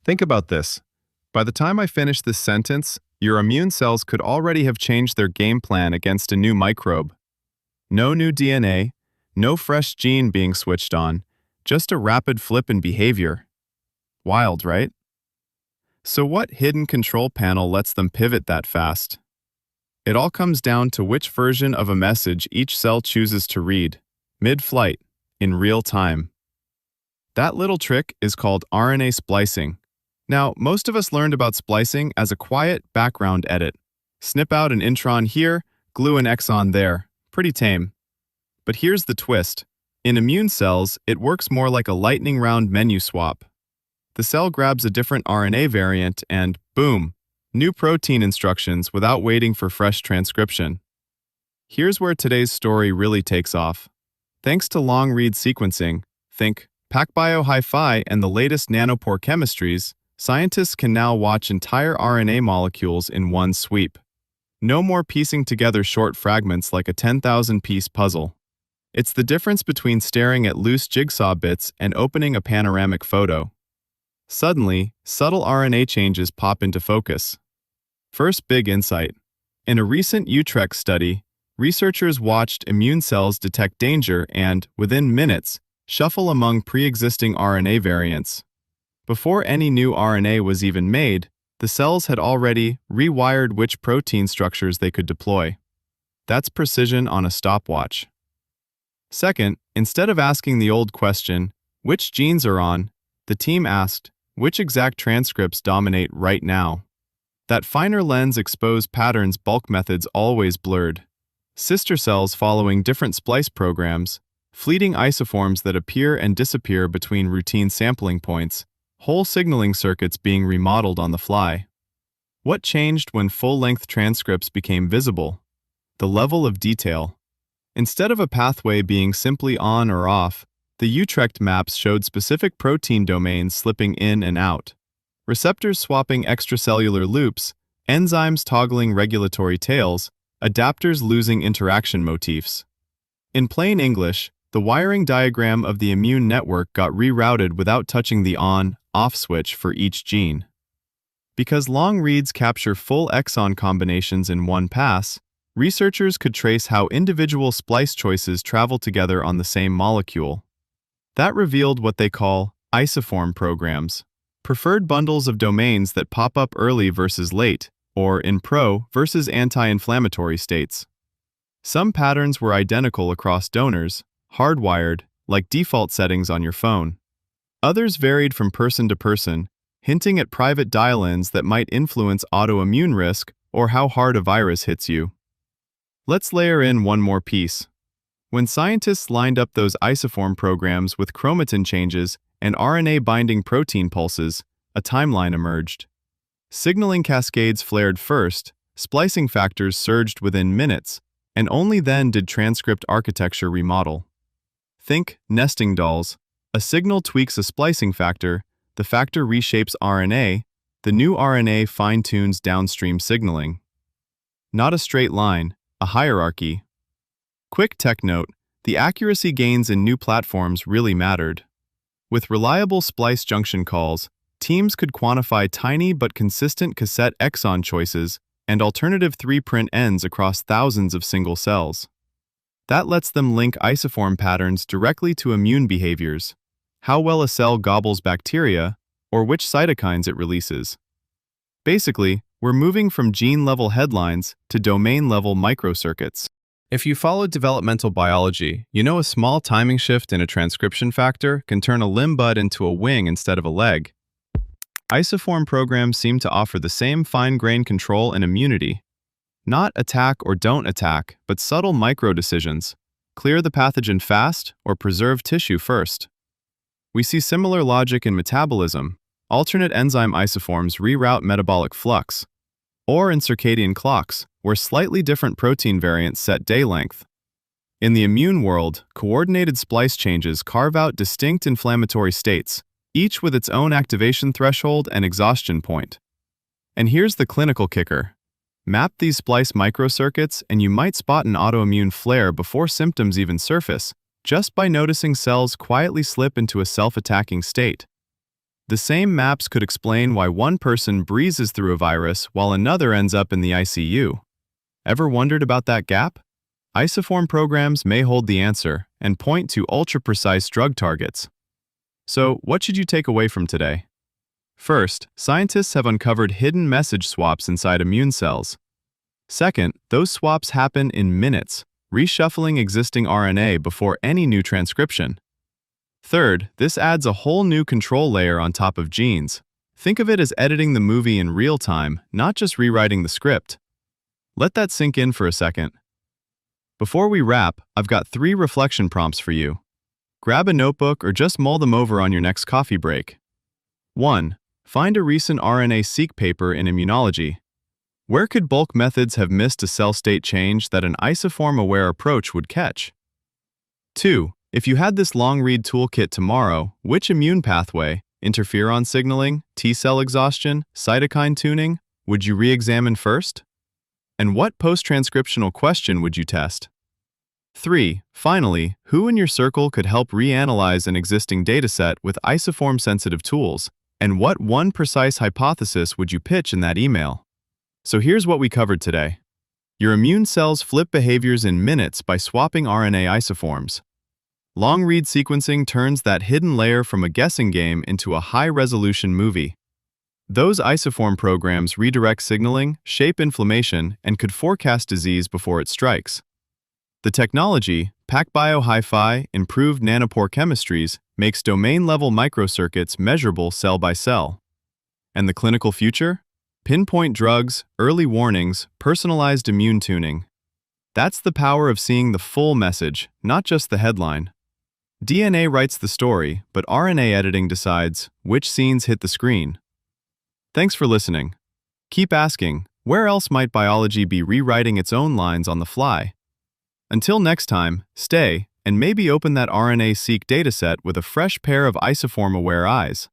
Think about this. By the time I finish this sentence, your immune cells could already have changed their game plan against a new microbe. No new DNA, no fresh gene being switched on, just a rapid flip in behavior. Wild, right? So what hidden control panel lets them pivot that fast? It all comes down to which version of a message each cell chooses to read, mid-flight, in real time. That little trick is called RNA splicing. Now, most of us learned about splicing as a quiet background edit. Snip out an intron here, glue an exon there. Pretty tame. But here's the twist. In immune cells, it works more like a lightning round menu swap. The cell grabs a different RNA variant and, boom, new protein instructions without waiting for fresh transcription. Here's where today's story really takes off. Thanks to long-read sequencing, think PacBio Hi-Fi and the latest nanopore chemistries, scientists can now watch entire RNA molecules in one sweep. No more piecing together short fragments like a 10,000-piece puzzle. It's the difference between staring at loose jigsaw bits and opening a panoramic photo. Suddenly, subtle RNA changes pop into focus. First big insight. In a recent Utrecht study, researchers watched immune cells detect danger and, within minutes, shuffle among pre-existing RNA variants. Before any new RNA was even made, the cells had already rewired which protein structures they could deploy. That's precision on a stopwatch. Second, instead of asking the old question, which genes are on, the team asked, which exact transcripts dominate right now? That finer lens exposed patterns bulk methods always blurred. Sister cells following different splice programs, fleeting isoforms that appear and disappear between routine sampling points, whole signaling circuits being remodeled on the fly. What changed when full-length transcripts became visible? The level of detail. Instead of a pathway being simply on or off, the Utrecht maps showed specific protein domains slipping in and out. Receptors swapping extracellular loops, enzymes toggling regulatory tails, adapters losing interaction motifs. In plain English, the wiring diagram of the immune network got rerouted without touching the on-off switch for each gene. Because long reads capture full exon combinations in one pass, researchers could trace how individual splice choices travel together on the same molecule. That revealed what they call isoform programs, preferred bundles of domains that pop up early versus late, or in pro versus anti-inflammatory states. Some patterns were identical across donors, hardwired, like default settings on your phone. Others varied from person to person, hinting at private dial-ins that might influence autoimmune risk or how hard a virus hits you. Let's layer in one more piece. When scientists lined up those isoform programs with chromatin changes and RNA-binding protein pulses, a timeline emerged. Signaling cascades flared first, splicing factors surged within minutes, and only then did transcript architecture remodel. Think nesting dolls. A signal tweaks a splicing factor, the factor reshapes RNA, the new RNA fine-tunes downstream signaling. Not a straight line, a hierarchy. Quick tech note, the accuracy gains in new platforms really mattered. With reliable splice junction calls, teams could quantify tiny but consistent cassette exon choices and alternative 3' ends across thousands of single cells. That lets them link isoform patterns directly to immune behaviors, how well a cell gobbles bacteria, or which cytokines it releases. Basically, we're moving from gene-level headlines to domain-level microcircuits. If you followed developmental biology, you know a small timing shift in a transcription factor can turn a limb bud into a wing instead of a leg. Isoform programs seem to offer the same fine-grained control and immunity. Not attack or don't attack, but subtle micro-decisions. Clear the pathogen fast or preserve tissue first. We see similar logic in metabolism. Alternate enzyme isoforms reroute metabolic flux. Or in circadian clocks, where slightly different protein variants set day length. In the immune world, coordinated splice changes carve out distinct inflammatory states, each with its own activation threshold and exhaustion point. And here's the clinical kicker. Map these splice microcircuits and you might spot an autoimmune flare before symptoms even surface, just by noticing cells quietly slip into a self-attacking state. The same maps could explain why one person breezes through a virus while another ends up in the ICU. Ever wondered about that gap? Isoform programs may hold the answer and point to ultra-precise drug targets. So, what should you take away from today? First, scientists have uncovered hidden message swaps inside immune cells. Second, those swaps happen in minutes, reshuffling existing RNA before any new transcription. Third, this adds a whole new control layer on top of genes. Think of it as editing the movie in real time, not just rewriting the script. Let that sink in for a second. Before we wrap, I've got 3 reflection prompts for you. Grab a notebook or just mull them over on your next coffee break. 1. Find a recent RNA-seq paper in immunology. Where could bulk methods have missed a cell state change that an isoform-aware approach would catch? 2. If you had this long-read toolkit tomorrow, which immune pathway, interferon signaling, T-cell exhaustion, cytokine tuning, would you re-examine first? And what post-transcriptional question would you test? 3. Finally, who in your circle could help reanalyze an existing dataset with isoform-sensitive tools, and what one precise hypothesis would you pitch in that email? So here's what we covered today. Your immune cells flip behaviors in minutes by swapping RNA isoforms. Long-read sequencing turns that hidden layer from a guessing game into a high-resolution movie. Those isoform programs redirect signaling, shape inflammation, and could forecast disease before it strikes. The technology, PacBio Hi-Fi, improved nanopore chemistries, makes domain-level microcircuits measurable cell by cell. And the clinical future? Pinpoint drugs, early warnings, personalized immune tuning. That's the power of seeing the full message, not just the headline. DNA writes the story, but RNA editing decides which scenes hit the screen. Thanks for listening. Keep asking, where else might biology be rewriting its own lines on the fly? Until next time, stay, and maybe open that RNA-seq dataset with a fresh pair of isoform-aware eyes.